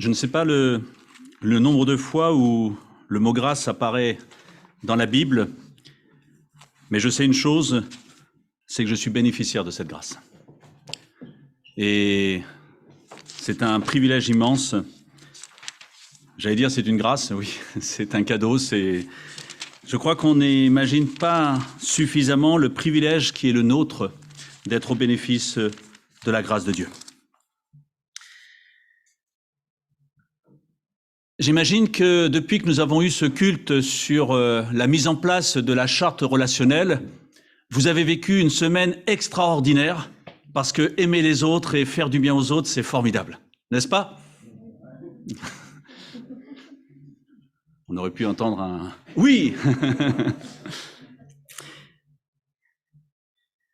Je ne sais pas le nombre de fois où le mot grâce apparaît dans la Bible, mais je sais une chose, c'est que je suis bénéficiaire de cette grâce. Et c'est un privilège immense. J'allais dire c'est une grâce, oui, c'est un cadeau. Je crois qu'on n'imagine pas suffisamment le privilège qui est le nôtre d'être au bénéfice de la grâce de Dieu. J'imagine que depuis que nous avons eu ce culte sur la mise en place de la charte relationnelle, vous avez vécu une semaine extraordinaire parce que aimer les autres et faire du bien aux autres, c'est formidable, n'est-ce pas? On aurait pu entendre un « oui ».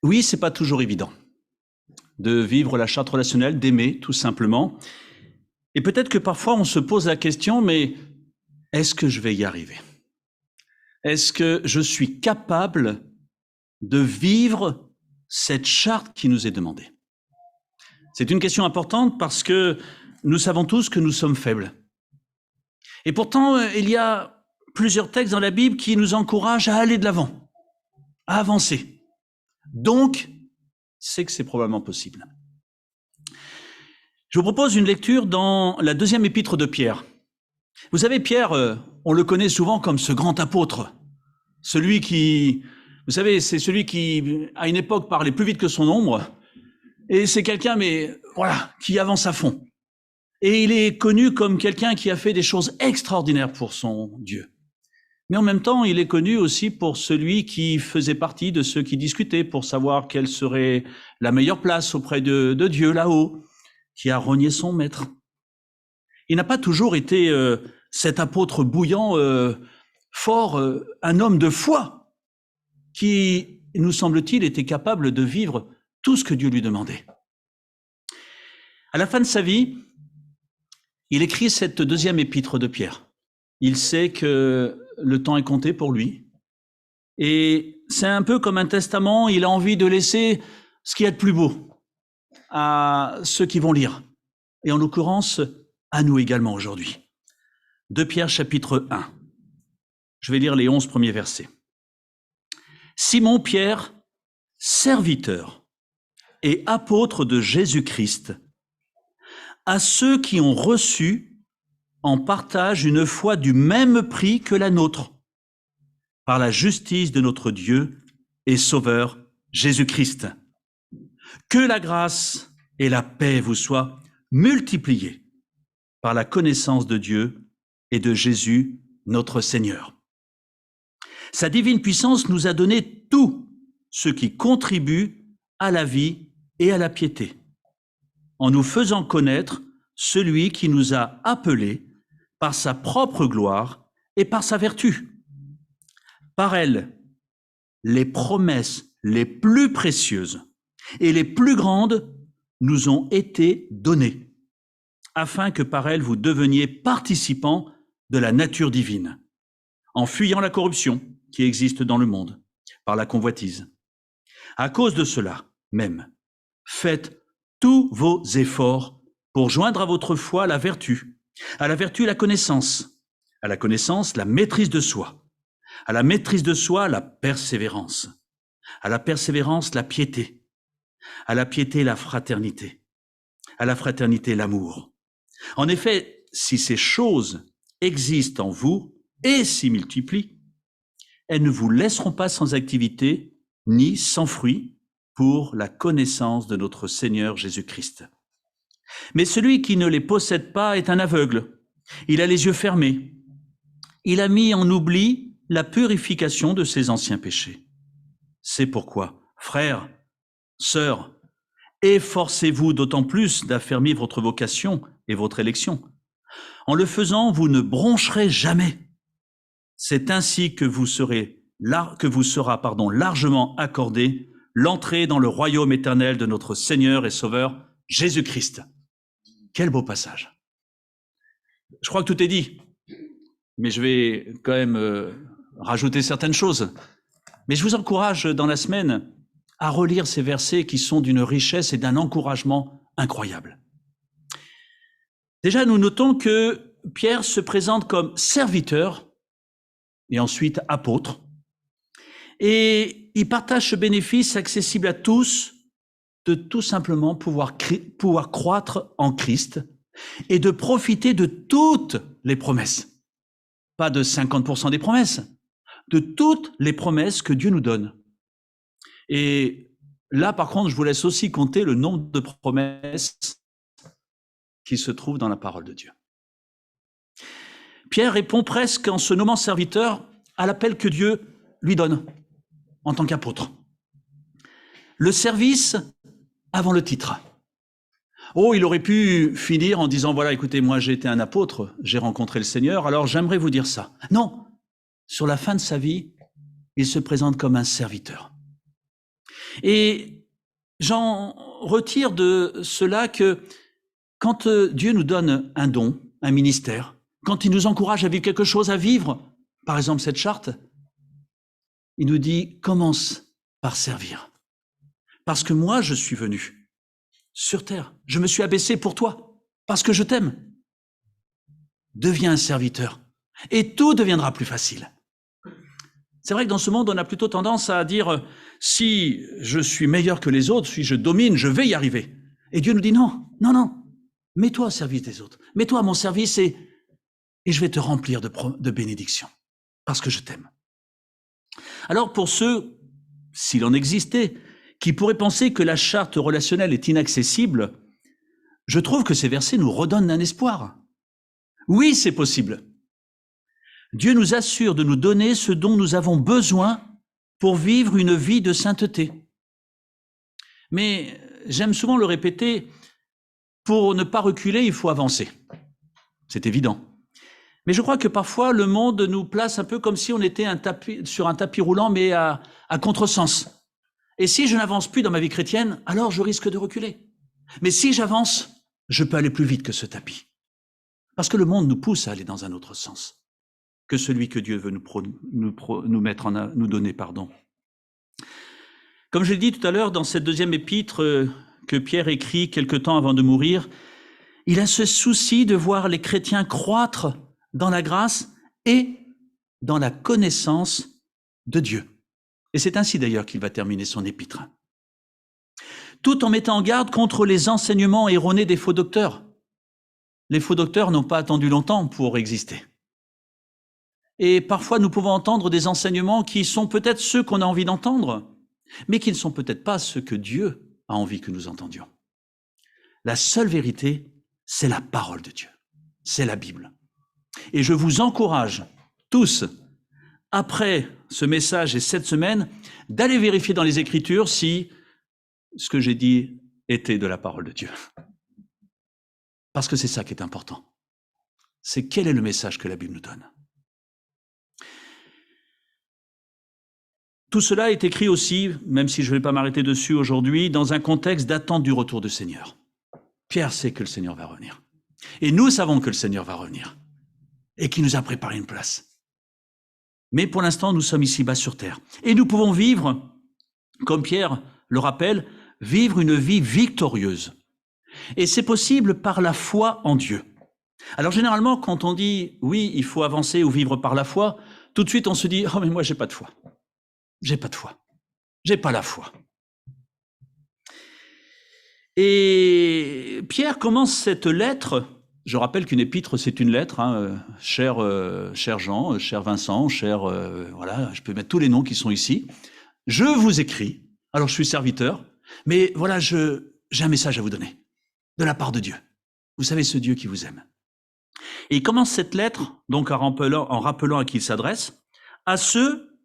Oui, c'est pas toujours évident de vivre la charte relationnelle, d'aimer tout simplement. Et peut-être que parfois on se pose la question, mais est-ce que je vais y arriver? Est-ce que je suis capable de vivre cette charte qui nous est demandée? C'est une question importante parce que nous savons tous que nous sommes faibles. Et pourtant, il y a plusieurs textes dans la Bible qui nous encouragent à aller de l'avant, à avancer. Donc, c'est que c'est probablement possible. Je vous propose une lecture dans la deuxième épître de Pierre. Vous savez, Pierre, on le connaît souvent comme ce grand apôtre, celui qui, vous savez, c'est celui qui, à une époque, parlait plus vite que son ombre, et c'est quelqu'un, mais voilà, qui avance à fond. Et il est connu comme quelqu'un qui a fait des choses extraordinaires pour son Dieu. Mais en même temps, il est connu aussi pour celui qui faisait partie de ceux qui discutaient pour savoir quelle serait la meilleure place auprès de Dieu là-haut, qui a renié son maître. Il n'a pas toujours été cet apôtre bouillant, fort, un homme de foi, qui, nous semble-t-il, était capable de vivre tout ce que Dieu lui demandait. À la fin de sa vie, il écrit cette deuxième épître de Pierre. Il sait que le temps est compté pour lui. Et c'est un peu comme un testament, il a envie de laisser ce qu'il y a de plus beau à ceux qui vont lire. Et en l'occurrence, à nous également aujourd'hui. 2 Pierre chapitre 1. Je vais lire les 11 premiers versets. Simon Pierre, serviteur et apôtre de Jésus-Christ, à ceux qui ont reçu en partage une foi du même prix que la nôtre, par la justice de notre Dieu et Sauveur Jésus-Christ. Que la grâce et la paix vous soient multipliées par la connaissance de Dieu et de Jésus, notre Seigneur. Sa divine puissance nous a donné tout ce qui contribue à la vie et à la piété, en nous faisant connaître celui qui nous a appelés par sa propre gloire et par sa vertu. Par elle, les promesses les plus précieuses et les plus grandes nous ont été données, afin que par elles vous deveniez participants de la nature divine, en fuyant la corruption qui existe dans le monde par la convoitise. À cause de cela même, faites tous vos efforts pour joindre à votre foi la vertu, à la vertu la connaissance, à la connaissance la maîtrise de soi, à la maîtrise de soi la persévérance, à la persévérance la piété, à la piété la fraternité, à la fraternité l'amour. En effet, si ces choses existent en vous et s'y multiplient, elles ne vous laisseront pas sans activité ni sans fruit pour la connaissance de notre Seigneur Jésus-Christ. Mais celui qui ne les possède pas est un aveugle. Il a les yeux fermés. Il a mis en oubli la purification de ses anciens péchés. C'est pourquoi, frères, sœurs, efforcez-vous d'autant plus d'affermir votre vocation et votre élection. En le faisant, vous ne broncherez jamais. C'est ainsi que vous sera largement accordé l'entrée dans le royaume éternel de notre Seigneur et Sauveur Jésus-Christ. Quel beau passage. Je crois que tout est dit, mais je vais quand même rajouter certaines choses. Mais je vous encourage dans la semaine à relire ces versets qui sont d'une richesse et d'un encouragement incroyable. Déjà, nous notons que Pierre se présente comme serviteur et ensuite apôtre. Et il partage ce bénéfice accessible à tous de tout simplement pouvoir croître en Christ et de profiter de toutes les promesses. Pas de 50% des promesses, de toutes les promesses que Dieu nous donne. Et là, par contre, je vous laisse aussi compter le nombre de promesses qui se trouvent dans la parole de Dieu. Pierre répond presque en se nommant serviteur à l'appel que Dieu lui donne en tant qu'apôtre. Le service avant le titre. Oh, il aurait pu finir en disant, voilà, écoutez, moi j'ai été un apôtre, j'ai rencontré le Seigneur, alors j'aimerais vous dire ça. Non, sur la fin de sa vie, il se présente comme un serviteur. Et j'en retire de cela que quand Dieu nous donne un don, un ministère, quand il nous encourage à vivre quelque chose, à vivre, par exemple cette charte, il nous dit, commence par servir. Parce que moi, je suis venu sur terre. Je me suis abaissé pour toi, parce que je t'aime. Deviens un serviteur, et tout deviendra plus facile. C'est vrai que dans ce monde, on a plutôt tendance à dire, si je suis meilleur que les autres, si je domine, je vais y arriver. Et Dieu nous dit, non, non, non, mets-toi au service des autres, mets-toi à mon service et je vais te remplir de bénédictions, parce que je t'aime. Alors pour ceux, s'il en existait, qui pourraient penser que la charte relationnelle est inaccessible, je trouve que ces versets nous redonnent un espoir. Oui, c'est possible. Dieu nous assure de nous donner ce dont nous avons besoin pour vivre une vie de sainteté. Mais j'aime souvent le répéter, pour ne pas reculer, il faut avancer. C'est évident. Mais je crois que parfois, le monde nous place un peu comme si on était sur un tapis roulant, mais à contresens. Et si je n'avance plus dans ma vie chrétienne, alors je risque de reculer. Mais si j'avance, je peux aller plus vite que ce tapis. Parce que le monde nous pousse à aller dans un autre sens que celui que Dieu veut nous donner. Comme je l'ai dit tout à l'heure, dans cette deuxième épître que Pierre écrit quelque temps avant de mourir, il a ce souci de voir les chrétiens croître dans la grâce et dans la connaissance de Dieu. Et c'est ainsi d'ailleurs qu'il va terminer son épître. Tout en mettant en garde contre les enseignements erronés des faux docteurs. Les faux docteurs n'ont pas attendu longtemps pour exister. Et parfois, nous pouvons entendre des enseignements qui sont peut-être ceux qu'on a envie d'entendre, mais qui ne sont peut-être pas ceux que Dieu a envie que nous entendions. La seule vérité, c'est la parole de Dieu. C'est la Bible. Et je vous encourage tous, après ce message et cette semaine, d'aller vérifier dans les Écritures si ce que j'ai dit était de la parole de Dieu. Parce que c'est ça qui est important. C'est quel est le message que la Bible nous donne. Tout cela est écrit aussi, même si je ne vais pas m'arrêter dessus aujourd'hui, dans un contexte d'attente du retour du Seigneur. Pierre sait que le Seigneur va revenir. Et nous savons que le Seigneur va revenir. Et qu'il nous a préparé une place. Mais pour l'instant, nous sommes ici-bas sur terre. Et nous pouvons vivre, comme Pierre le rappelle, vivre une vie victorieuse. Et c'est possible par la foi en Dieu. Alors généralement, quand on dit, oui, il faut avancer ou vivre par la foi, tout de suite on se dit, oh mais moi j'ai pas de foi. J'ai pas de foi. J'ai pas la foi. Et Pierre commence cette lettre. Je rappelle qu'une épître, c'est une lettre, cher Jean, cher Vincent, voilà, je peux mettre tous les noms qui sont ici. Je vous écris, alors je suis serviteur, mais voilà, j'ai un message à vous donner, de la part de Dieu. Vous savez, ce Dieu qui vous aime. Et il commence cette lettre, donc en rappelant à qui il s'adresse, à ceux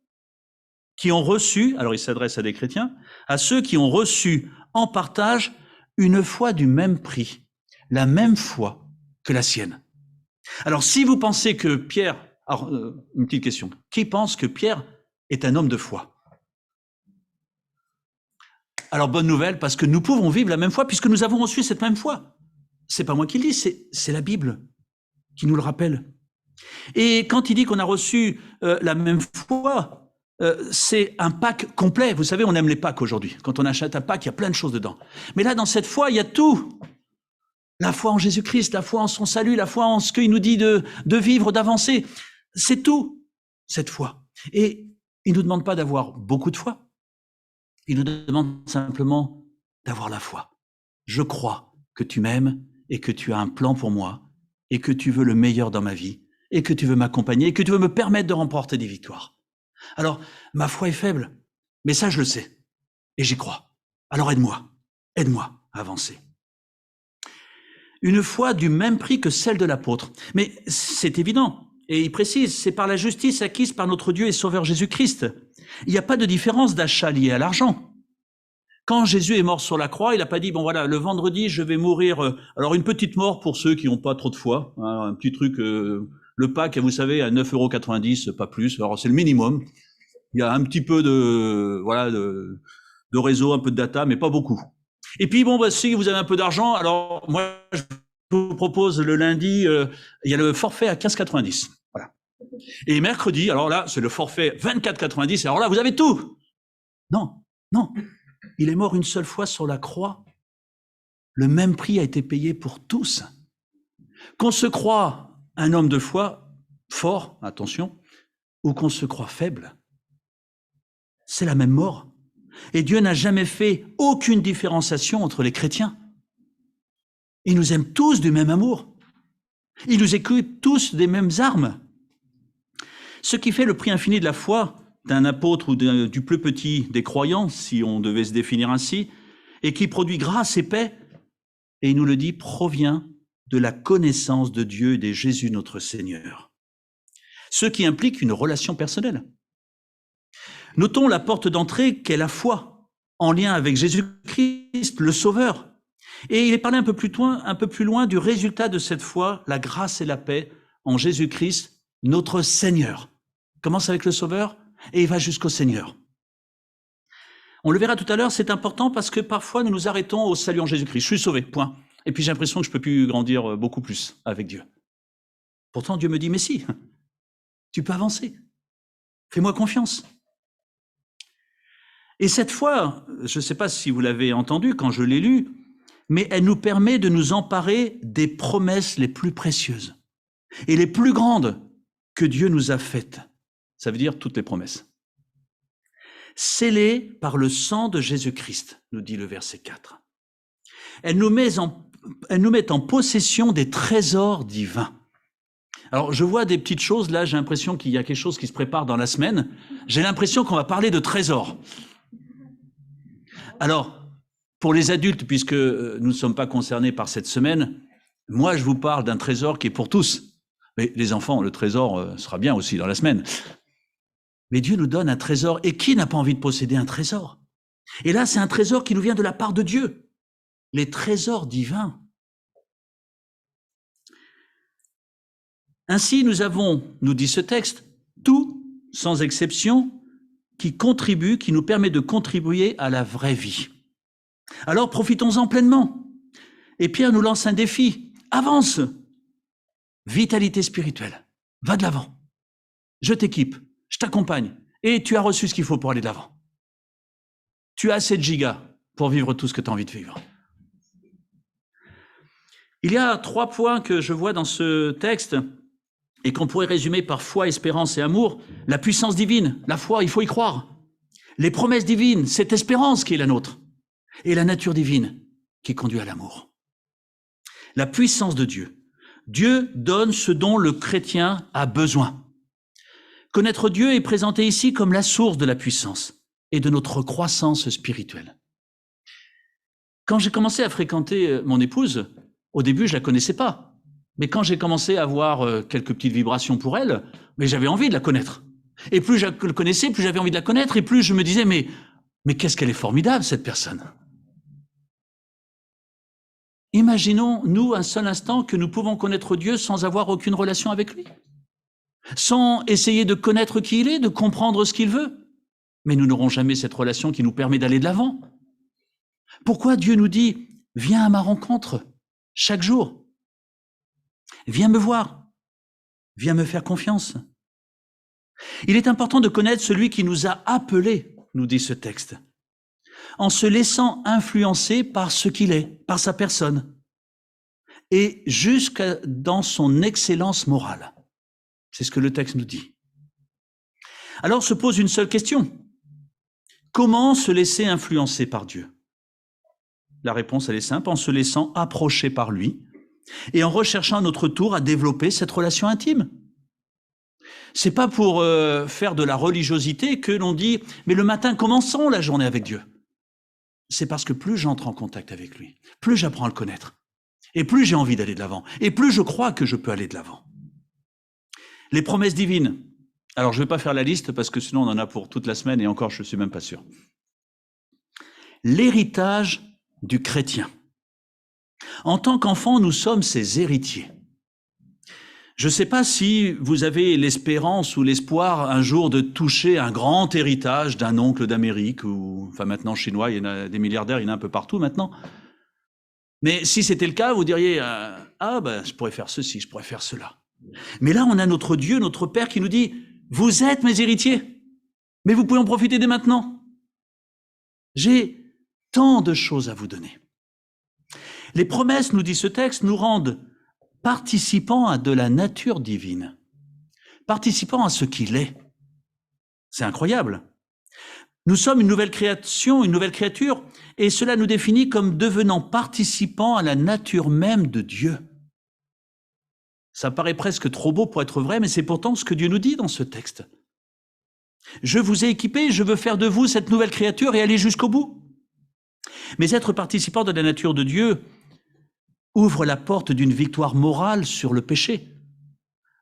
qui ont reçu, alors il s'adresse à des chrétiens, à ceux qui ont reçu en partage une foi du même prix, la même foi que la sienne. Alors si vous pensez que Pierre, alors une petite question, qui pense que Pierre est un homme de foi? Alors bonne nouvelle, parce que nous pouvons vivre la même foi puisque nous avons reçu cette même foi. C'est pas moi qui le dis, c'est la Bible qui nous le rappelle. Et quand il dit qu'on a reçu la même foi, c'est un pack complet. Vous savez, on aime les packs aujourd'hui. Quand on achète un pack, il y a plein de choses dedans. Mais là, dans cette foi, il y a tout. La foi en Jésus-Christ, la foi en son salut, la foi en ce qu'il nous dit de vivre, d'avancer. C'est tout, cette foi. Et il ne nous demande pas d'avoir beaucoup de foi. Il nous demande simplement d'avoir la foi. Je crois que tu m'aimes et que tu as un plan pour moi et que tu veux le meilleur dans ma vie et que tu veux m'accompagner et que tu veux me permettre de remporter des victoires. Alors, ma foi est faible, mais ça, je le sais. Et j'y crois. Alors aide-moi à avancer. Une foi du même prix que celle de l'apôtre. Mais c'est évident. Et il précise, c'est par la justice acquise par notre Dieu et Sauveur Jésus-Christ. Il n'y a pas de différence d'achat lié à l'argent. Quand Jésus est mort sur la croix, il n'a pas dit, bon voilà, le vendredi, je vais mourir. Alors une petite mort pour ceux qui n'ont pas trop de foi, hein, un petit truc, le pack, vous savez, à 9,90 €, pas plus. Alors c'est le minimum. Il y a un petit peu de réseau, un peu de data, mais pas beaucoup. Et puis bon, si vous avez un peu d'argent, alors moi je vous propose le lundi, il y a le forfait à 15,90 €. Voilà. Et mercredi, alors là, c'est le forfait 24,90 €. Alors là, vous avez tout. Non. Il est mort une seule fois sur la croix. Le même prix a été payé pour tous. Qu'on se croit un homme de foi fort, attention, ou qu'on se croit faible, c'est la même mort. Et Dieu n'a jamais fait aucune différenciation entre les chrétiens. Il nous aime tous du même amour. Il nous équipe tous des mêmes armes. Ce qui fait le prix infini de la foi d'un apôtre ou du plus petit des croyants, si on devait se définir ainsi, et qui produit grâce et paix, et il nous le dit, provient de la connaissance de Dieu et de Jésus notre Seigneur. Ce qui implique une relation personnelle. Notons la porte d'entrée qu'est la foi, en lien avec Jésus-Christ, le Sauveur. Et il est parlé un peu plus loin du résultat de cette foi, la grâce et la paix en Jésus-Christ, notre Seigneur. Commence avec le Sauveur et il va jusqu'au Seigneur. On le verra tout à l'heure, c'est important parce que parfois nous nous arrêtons au salut en Jésus-Christ. Je suis sauvé, point. Et puis j'ai l'impression que je ne peux plus grandir beaucoup plus avec Dieu. Pourtant Dieu me dit, mais si, tu peux avancer. Fais-moi confiance. Et cette foi, je ne sais pas si vous l'avez entendu quand je l'ai lu, mais elle nous permet de nous emparer des promesses les plus précieuses et les plus grandes que Dieu nous a faites. Ça veut dire toutes les promesses. Scellées par le sang de Jésus-Christ, nous dit le verset 4. Elle nous met en possession des trésors divins. Alors, je vois des petites choses, là, j'ai l'impression qu'il y a quelque chose qui se prépare dans la semaine. J'ai l'impression qu'on va parler de trésors. Alors, pour les adultes, puisque nous ne sommes pas concernés par cette semaine, moi, je vous parle d'un trésor qui est pour tous. Mais les enfants, le trésor sera bien aussi dans la semaine. Mais Dieu nous donne un trésor. Et qui n'a pas envie de posséder un trésor? Et là, c'est un trésor qui nous vient de la part de Dieu. Les trésors divins. Ainsi, nous avons, nous dit ce texte, tout, sans exception, qui nous permet de contribuer à la vraie vie. Alors, profitons-en pleinement. Et Pierre nous lance un défi. Avance! Vitalité spirituelle. Va de l'avant. Je t'équipe, je t'accompagne. Et tu as reçu ce qu'il faut pour aller de l'avant. Tu as 7 gigas pour vivre tout ce que tu as envie de vivre. Il y a 3 points que je vois dans ce texte et qu'on pourrait résumer par foi, espérance et amour. La puissance divine, la foi, il faut y croire. Les promesses divines, cette espérance qui est la nôtre. Et la nature divine qui conduit à l'amour. La puissance de Dieu. Dieu donne ce dont le chrétien a besoin. Connaître Dieu est présenté ici comme la source de la puissance et de notre croissance spirituelle. Quand j'ai commencé à fréquenter mon épouse, au début, je la connaissais pas. Mais quand j'ai commencé à avoir quelques petites vibrations pour elle, mais j'avais envie de la connaître. Et plus je la connaissais, plus j'avais envie de la connaître, et plus je me disais, mais qu'est-ce qu'elle est formidable, cette personne. Imaginons, nous, un seul instant, que nous pouvons connaître Dieu sans avoir aucune relation avec lui. Sans essayer de connaître qui il est, de comprendre ce qu'il veut. Mais nous n'aurons jamais cette relation qui nous permet d'aller de l'avant. Pourquoi Dieu nous dit, viens à ma rencontre, chaque jour. Viens me voir. Viens me faire confiance. Il est important de connaître celui qui nous a appelés, nous dit ce texte, en se laissant influencer par ce qu'il est, par sa personne. et jusqu'à dans son excellence morale. C'est ce que le texte nous dit. Alors se pose une seule question. Comment se laisser influencer par Dieu? La réponse, elle est simple, en se laissant approcher par lui et en recherchant à notre tour à développer cette relation intime. C'est pas pour faire de la religiosité que l'on dit « mais le matin, commençons la journée avec Dieu ». C'est parce que plus j'entre en contact avec lui, plus j'apprends à le connaître, et plus j'ai envie d'aller de l'avant, et plus je crois que je peux aller de l'avant. Les promesses divines. Alors, je ne vais pas faire la liste parce que sinon on en a pour toute la semaine et encore, je ne suis même pas sûr. L'héritage du chrétien. En tant qu'enfant, nous sommes ses héritiers. Je ne sais pas si vous avez l'espérance ou l'espoir un jour de toucher un grand héritage d'un oncle d'Amérique ou, enfin maintenant chinois, il y en a des milliardaires, il y en a un peu partout maintenant. Mais si c'était le cas, vous diriez je pourrais faire ceci, je pourrais faire cela. Mais là, on a notre Dieu, notre Père qui nous dit « Vous êtes mes héritiers, mais vous pouvez en profiter dès maintenant. J'ai tant de choses à vous donner. » Les promesses, nous dit ce texte, nous rendent participants à de la nature divine, participants à ce qu'il est. C'est incroyable. Nous sommes une nouvelle création, une nouvelle créature, et cela nous définit comme devenant participants à la nature même de Dieu. Ça paraît presque trop beau pour être vrai, mais c'est pourtant ce que Dieu nous dit dans ce texte. Je vous ai équipés, je veux faire de vous cette nouvelle créature et aller jusqu'au bout. Mais être participant de la nature de Dieu ouvre la porte d'une victoire morale sur le péché.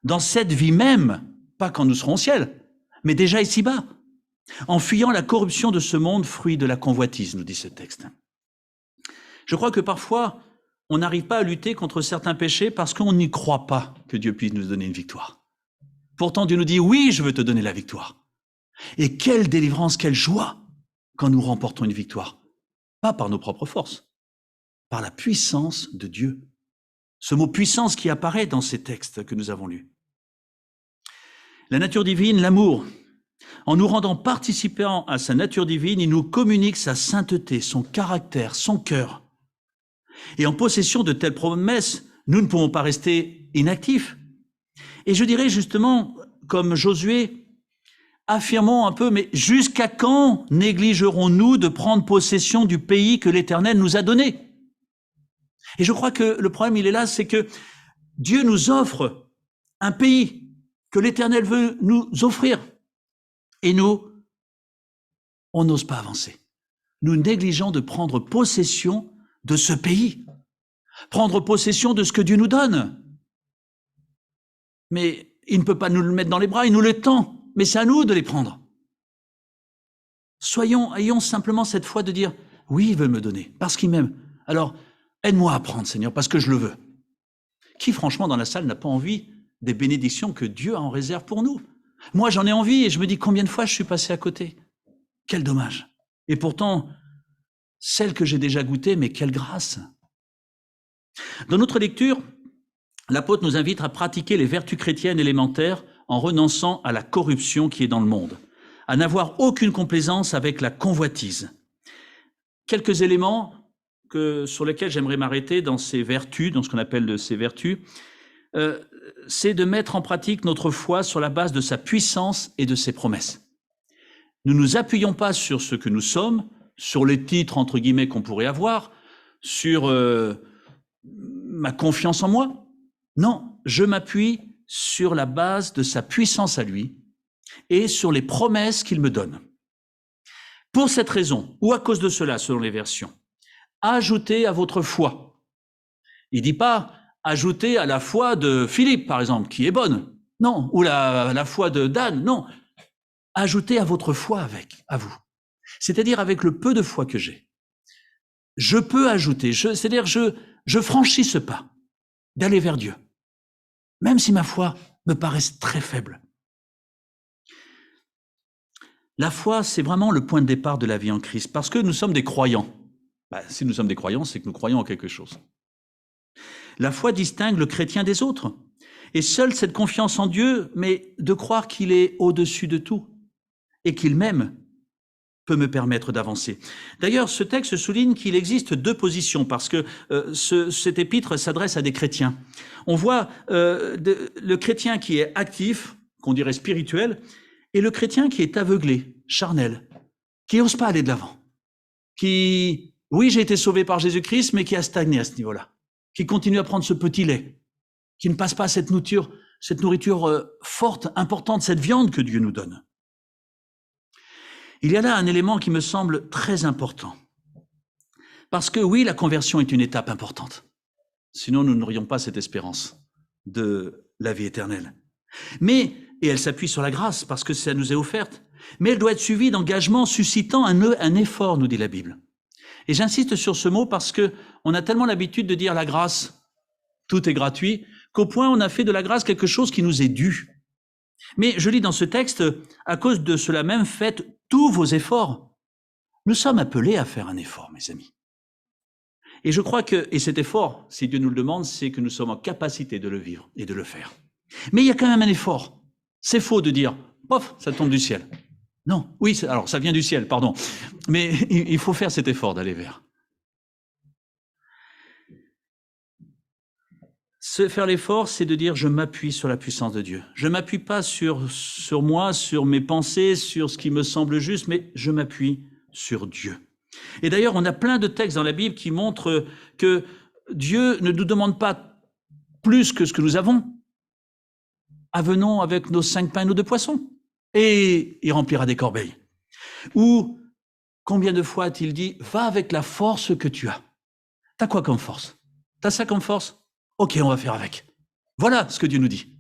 Dans cette vie même, pas quand nous serons au ciel, mais déjà ici-bas, en fuyant la corruption de ce monde, fruit de la convoitise, nous dit ce texte. Je crois que parfois, on n'arrive pas à lutter contre certains péchés parce qu'on n'y croit pas que Dieu puisse nous donner une victoire. Pourtant, Dieu nous dit, oui, je veux te donner la victoire. Et quelle délivrance, quelle joie quand nous remportons une victoire. Pas par nos propres forces, par la puissance de Dieu. Ce mot puissance qui apparaît dans ces textes que nous avons lus. La nature divine, l'amour. En nous rendant participants à sa nature divine, il nous communique sa sainteté, son caractère, son cœur. Et en possession de telles promesses, nous ne pouvons pas rester inactifs. Et je dirais justement, comme Josué, affirmons un peu, mais jusqu'à quand négligerons-nous de prendre possession du pays que l'Éternel nous a donné? Et je crois que le problème, il est là, c'est que Dieu nous offre un pays que l'Éternel veut nous offrir. Et nous, on n'ose pas avancer. Nous négligeons de prendre possession de ce pays, prendre possession de ce que Dieu nous donne. Mais il ne peut pas nous le mettre dans les bras, il nous le tend, mais c'est à nous de les prendre. Ayons simplement cette foi de dire, oui, il veut me donner, parce qu'il m'aime. Alors, aide-moi à prendre, Seigneur, parce que je le veux. Qui, franchement, dans la salle, n'a pas envie des bénédictions que Dieu a en réserve pour nous? Moi, j'en ai envie et je me dis combien de fois je suis passé à côté. Quel dommage. Et pourtant, celle que j'ai déjà goûtée, mais quelle grâce. Dans notre lecture, l'apôtre nous invite à pratiquer les vertus chrétiennes élémentaires en renonçant à la corruption qui est dans le monde, à n'avoir aucune complaisance avec la convoitise. Quelques éléments sur lesquels j'aimerais m'arrêter dans ces vertus, dans ce qu'on appelle ces vertus, c'est de mettre en pratique notre foi sur la base de sa puissance et de ses promesses. Nous ne nous appuyons pas sur ce que nous sommes, sur les titres, entre guillemets, qu'on pourrait avoir, sur ma confiance en moi. Non, je m'appuie sur la base de sa puissance à lui et sur les promesses qu'il me donne. Pour cette raison, ou à cause de cela, selon les versions, ajoutez à votre foi. Il ne dit pas ajoutez à la foi de Philippe, par exemple, qui est bonne. Non, ou la foi de Dan, non. Ajoutez à votre foi à vous. C'est-à-dire avec le peu de foi que j'ai. Je peux ajouter, c'est-à-dire je franchis ce pas d'aller vers Dieu, même si ma foi me paraisse très faible. La foi, c'est vraiment le point de départ de la vie en Christ, parce que nous sommes des croyants. Si nous sommes des croyants, c'est que nous croyons en quelque chose. La foi distingue le chrétien des autres. Et seule cette confiance en Dieu, mais de croire qu'il est au-dessus de tout et qu'il m'aime, peut me permettre d'avancer. D'ailleurs, ce texte souligne qu'il existe deux positions, parce que cet épître s'adresse à des chrétiens. On voit le chrétien qui est actif, qu'on dirait spirituel, et le chrétien qui est aveuglé, charnel, qui n'ose pas aller de l'avant, qui, oui, j'ai été sauvé par Jésus-Christ, mais qui a stagné à ce niveau-là, qui continue à prendre ce petit lait, qui ne passe pas à cette nourriture forte, importante, cette viande que Dieu nous donne. Il y a là un élément qui me semble très important. Parce que oui, la conversion est une étape importante. Sinon, nous n'aurions pas cette espérance de la vie éternelle. Mais, et elle s'appuie sur la grâce, parce que ça nous est offerte, mais elle doit être suivie d'engagements suscitant un effort, nous dit la Bible. Et j'insiste sur ce mot parce que on a tellement l'habitude de dire la grâce, tout est gratuit, qu'au point on a fait de la grâce quelque chose qui nous est dû. Mais je lis dans ce texte, à cause de cela même, faites tous vos efforts. Nous sommes appelés à faire un effort, mes amis. Et je crois que, et cet effort, si Dieu nous le demande, c'est que nous sommes en capacité de le vivre et de le faire. Mais il y a quand même un effort. C'est faux de dire, pof, ça tombe du ciel. Non, oui, alors ça vient du ciel, pardon. Mais il faut faire cet effort d'aller vers. Faire l'effort, c'est de dire je m'appuie sur la puissance de Dieu. Je m'appuie pas sur moi, sur mes pensées, sur ce qui me semble juste, mais je m'appuie sur Dieu. Et d'ailleurs, on a plein de textes dans la Bible qui montrent que Dieu ne nous demande pas plus que ce que nous avons. Avenons avec nos 5 pains et nos 2 poissons, et il remplira des corbeilles. Ou combien de fois a-t-il dit va avec la force que tu as. T'as quoi comme force? T'as ça comme force? Ok, on va faire avec. Voilà ce que Dieu nous dit.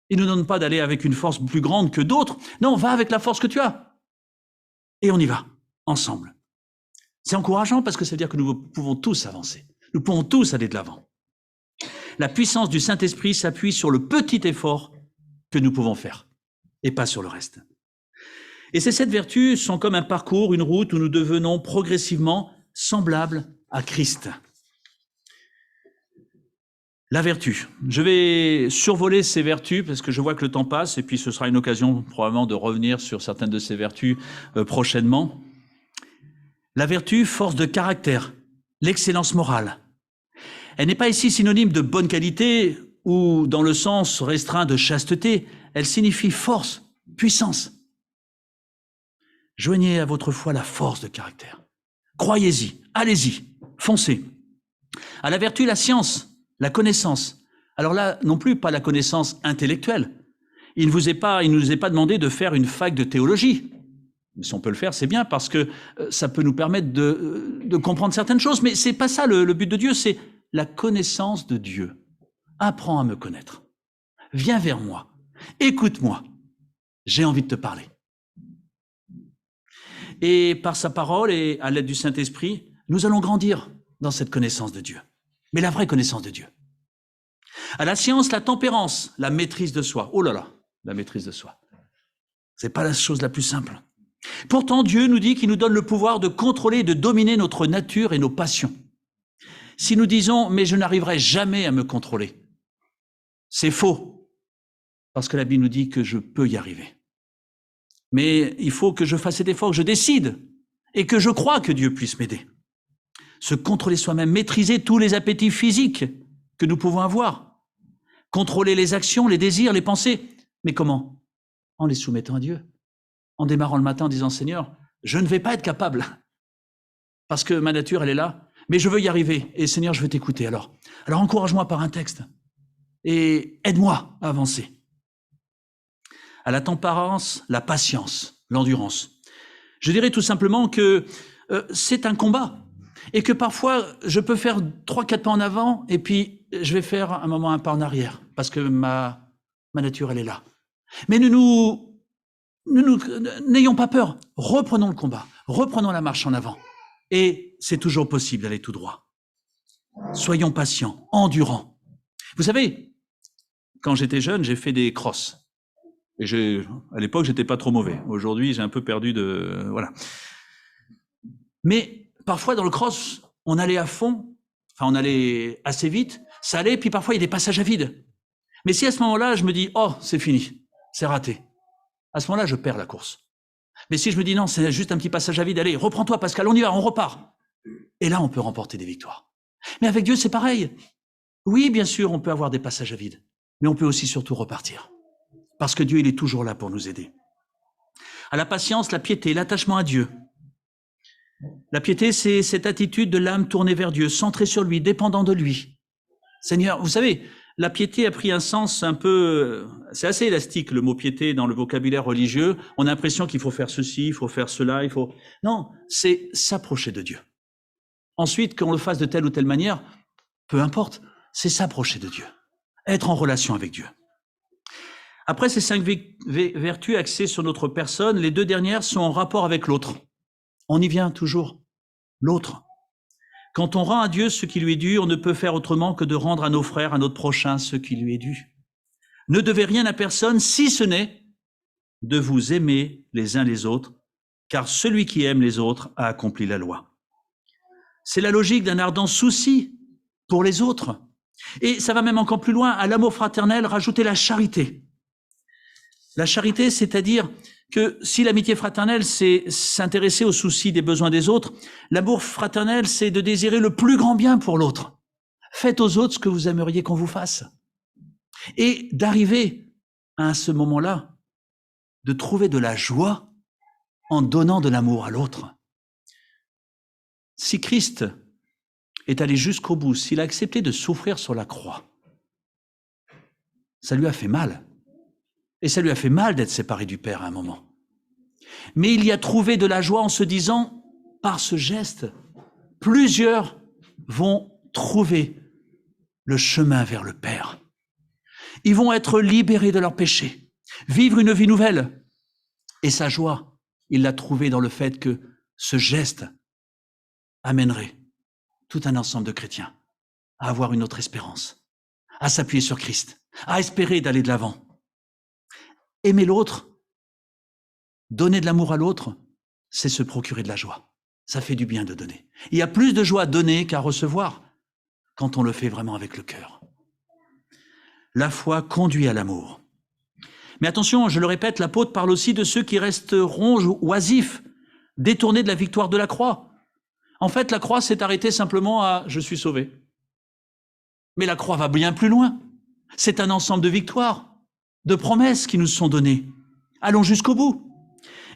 Il ne nous donne pas d'aller avec une force plus grande que d'autres. Non, va avec la force que tu as. Et on y va, ensemble. C'est encourageant parce que ça veut dire que nous pouvons tous avancer. Nous pouvons tous aller de l'avant. La puissance du Saint-Esprit s'appuie sur le petit effort que nous pouvons faire et pas sur le reste. Et ces 7 vertus sont comme un parcours, une route où nous devenons progressivement semblables à Christ. La vertu. Je vais survoler ces vertus parce que je vois que le temps passe et puis ce sera une occasion probablement de revenir sur certaines de ces vertus prochainement. La vertu, force de caractère, l'excellence morale. Elle n'est pas ici synonyme de bonne qualité ou dans le sens restreint de chasteté. Elle signifie force, puissance. Joignez à votre foi la force de caractère. Croyez-y, allez-y, foncez. À la vertu, la science, la connaissance. Alors là, non plus, pas la connaissance intellectuelle. Il ne nous est pas demandé de faire une fac de théologie. Mais si on peut le faire, c'est bien, parce que ça peut nous permettre de comprendre certaines choses. Mais c'est pas ça le but de Dieu, c'est la connaissance de Dieu. Apprends à me connaître. Viens vers moi. Écoute-moi. J'ai envie de te parler. Et par sa parole et à l'aide du Saint-Esprit, nous allons grandir dans cette connaissance de Dieu. Mais la vraie connaissance de Dieu. À la science, la tempérance, la maîtrise de soi. Oh là là, la maîtrise de soi. C'est pas la chose la plus simple. Pourtant, Dieu nous dit qu'il nous donne le pouvoir de contrôler et de dominer notre nature et nos passions. Si nous disons « mais je n'arriverai jamais à me contrôler », c'est faux, parce que la Bible nous dit que je peux y arriver. Mais il faut que je fasse cet effort, que je décide, et que je crois que Dieu puisse m'aider. Se contrôler soi-même, maîtriser tous les appétits physiques que nous pouvons avoir, contrôler les actions, les désirs, les pensées. Mais comment? En les soumettant à Dieu, en démarrant le matin en disant « Seigneur, je ne vais pas être capable, parce que ma nature, elle est là, mais je veux y arriver, et Seigneur, je veux t'écouter. Alors encourage-moi par un texte, et aide-moi à avancer. » À la tempérance, la patience, l'endurance. Je dirais tout simplement que c'est un combat. Et que parfois, je peux faire 3-4 pas en avant, et puis je vais faire un moment un pas en arrière, parce que ma nature, elle est là. Mais n'ayons pas peur. Reprenons le combat. Reprenons la marche en avant. Et c'est toujours possible d'aller tout droit. Soyons patients, endurants. Vous savez, quand j'étais jeune, j'ai fait des crosses. Et à l'époque, j'étais pas trop mauvais. Aujourd'hui, j'ai un peu perdu voilà. Mais parfois, dans le cross, on allait à fond, on allait assez vite, ça allait, puis parfois, il y a des passages à vide. Mais si à ce moment-là, je me dis, oh, c'est fini, c'est raté, à ce moment-là, je perds la course. Mais si je me dis non, c'est juste un petit passage à vide, allez, reprends-toi Pascal, on y va, on repart. Et là, on peut remporter des victoires. Mais avec Dieu, c'est pareil. Oui, bien sûr, on peut avoir des passages à vide, mais on peut aussi surtout repartir. Parce que Dieu, il est toujours là pour nous aider. À la patience, la piété, l'attachement à Dieu. La piété, c'est cette attitude de l'âme tournée vers Dieu, centrée sur lui, dépendant de lui. Seigneur, vous savez, la piété a pris un sens un peu... C'est assez élastique, le mot piété, dans le vocabulaire religieux. On a l'impression qu'il faut faire ceci, il faut faire cela, il faut... Non, c'est s'approcher de Dieu. Ensuite, qu'on le fasse de telle ou telle manière, peu importe, c'est s'approcher de Dieu, être en relation avec Dieu. Après ces 5 vertus axées sur notre personne, les 2 dernières sont en rapport avec l'autre. On y vient toujours, l'autre. Quand on rend à Dieu ce qui lui est dû, on ne peut faire autrement que de rendre à nos frères, à notre prochain, ce qui lui est dû. Ne devez rien à personne, si ce n'est de vous aimer les uns les autres, car celui qui aime les autres a accompli la loi. C'est la logique d'un ardent souci pour les autres. Et ça va même encore plus loin, à l'amour fraternel, rajouter la charité. La charité, c'est-à-dire que si l'amitié fraternelle, c'est s'intéresser aux soucis des besoins des autres, l'amour fraternel, c'est de désirer le plus grand bien pour l'autre. Faites aux autres ce que vous aimeriez qu'on vous fasse. Et d'arriver à ce moment-là, de trouver de la joie en donnant de l'amour à l'autre. Si Christ est allé jusqu'au bout, s'il a accepté de souffrir sur la croix, ça lui a fait mal. Et ça lui a fait mal d'être séparé du Père à un moment. Mais il y a trouvé de la joie en se disant, par ce geste, plusieurs vont trouver le chemin vers le Père. Ils vont être libérés de leurs péchés, vivre une vie nouvelle. Et sa joie, il l'a trouvée dans le fait que ce geste amènerait tout un ensemble de chrétiens à avoir une autre espérance, à s'appuyer sur Christ, à espérer d'aller de l'avant. Aimer l'autre, donner de l'amour à l'autre, c'est se procurer de la joie. Ça fait du bien de donner. Il y a plus de joie à donner qu'à recevoir quand on le fait vraiment avec le cœur. La foi conduit à l'amour. Mais attention, je le répète, l'apôtre parle aussi de ceux qui resteront oisifs, détournés de la victoire de la croix. En fait, la croix s'est arrêtée simplement à « je suis sauvé ». Mais la croix va bien plus loin. C'est un ensemble de victoires, de promesses qui nous sont données. Allons jusqu'au bout.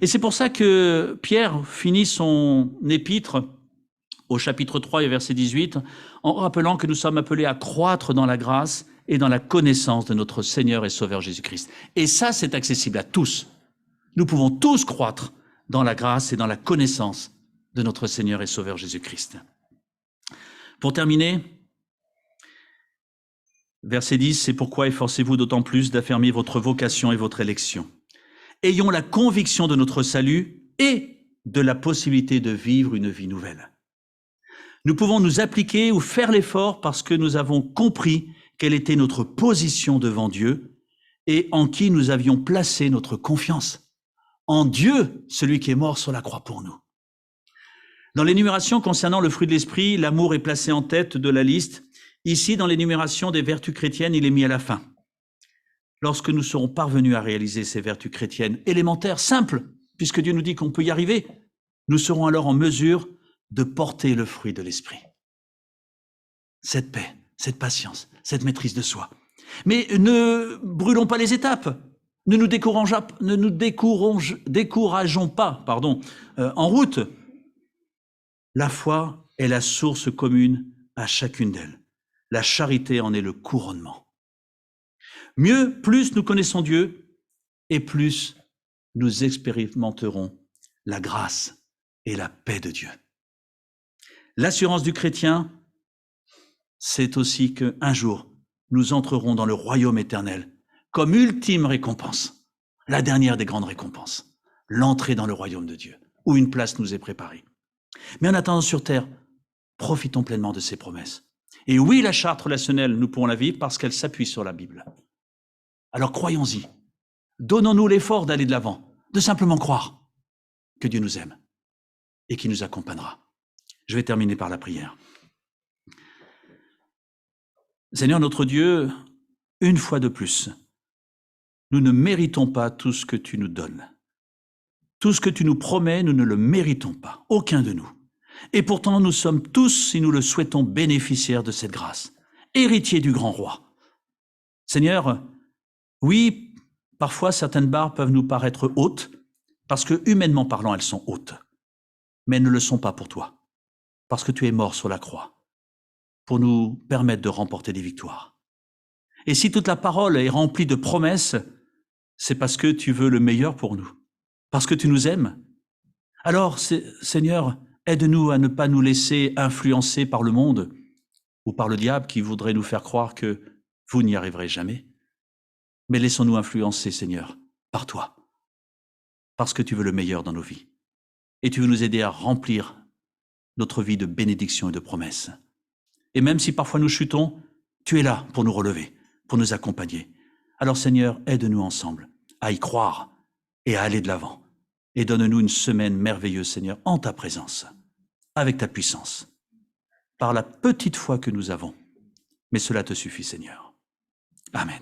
Et c'est pour ça que Pierre finit son épître au chapitre 3 et verset 18 en rappelant que nous sommes appelés à croître dans la grâce et dans la connaissance de notre Seigneur et Sauveur Jésus-Christ. Et ça, c'est accessible à tous. Nous pouvons tous croître dans la grâce et dans la connaissance de notre Seigneur et Sauveur Jésus-Christ. Pour terminer, verset 10, c'est pourquoi efforcez-vous d'autant plus d'affermir votre vocation et votre élection. Ayons la conviction de notre salut et de la possibilité de vivre une vie nouvelle. Nous pouvons nous appliquer ou faire l'effort parce que nous avons compris quelle était notre position devant Dieu et en qui nous avions placé notre confiance. En Dieu, celui qui est mort sur la croix pour nous. Dans l'énumération concernant le fruit de l'esprit, l'amour est placé en tête de la liste. Ici, dans l'énumération des vertus chrétiennes, il est mis à la fin. Lorsque nous serons parvenus à réaliser ces vertus chrétiennes élémentaires, simples, puisque Dieu nous dit qu'on peut y arriver, nous serons alors en mesure de porter le fruit de l'esprit. Cette paix, cette patience, cette maîtrise de soi. Mais ne brûlons pas les étapes. Ne nous décourageons pas en route. La foi est la source commune à chacune d'elles. La charité en est le couronnement. Mieux, plus nous connaissons Dieu et plus nous expérimenterons la grâce et la paix de Dieu. L'assurance du chrétien, c'est aussi qu'un jour, nous entrerons dans le royaume éternel comme ultime récompense, la dernière des grandes récompenses, l'entrée dans le royaume de Dieu, où une place nous est préparée. Mais en attendant sur terre, profitons pleinement de ces promesses. Et oui, la charte relationnelle, nous pourrons la vivre parce qu'elle s'appuie sur la Bible. Alors croyons-y. Donnons-nous l'effort d'aller de l'avant, de simplement croire que Dieu nous aime et qu'il nous accompagnera. Je vais terminer par la prière. Seigneur notre Dieu, une fois de plus, nous ne méritons pas tout ce que tu nous donnes. Tout ce que tu nous promets, nous ne le méritons pas, aucun de nous. Et pourtant, nous sommes tous, si nous le souhaitons, bénéficiaires de cette grâce, héritiers du grand roi. Seigneur, oui, parfois certaines barres peuvent nous paraître hautes, parce que humainement parlant, elles sont hautes. Mais elles ne le sont pas pour toi, parce que tu es mort sur la croix, pour nous permettre de remporter des victoires. Et si toute la parole est remplie de promesses, c'est parce que tu veux le meilleur pour nous, parce que tu nous aimes. Alors, Seigneur, aide-nous à ne pas nous laisser influencer par le monde ou par le diable qui voudrait nous faire croire que vous n'y arriverez jamais. Mais laissons-nous influencer, Seigneur, par toi, parce que tu veux le meilleur dans nos vies. Et tu veux nous aider à remplir notre vie de bénédictions et de promesses. Et même si parfois nous chutons, tu es là pour nous relever, pour nous accompagner. Alors Seigneur, aide-nous ensemble à y croire et à aller de l'avant. Et donne-nous une semaine merveilleuse, Seigneur, en ta présence, avec ta puissance, par la petite foi que nous avons. Mais cela te suffit, Seigneur. Amen.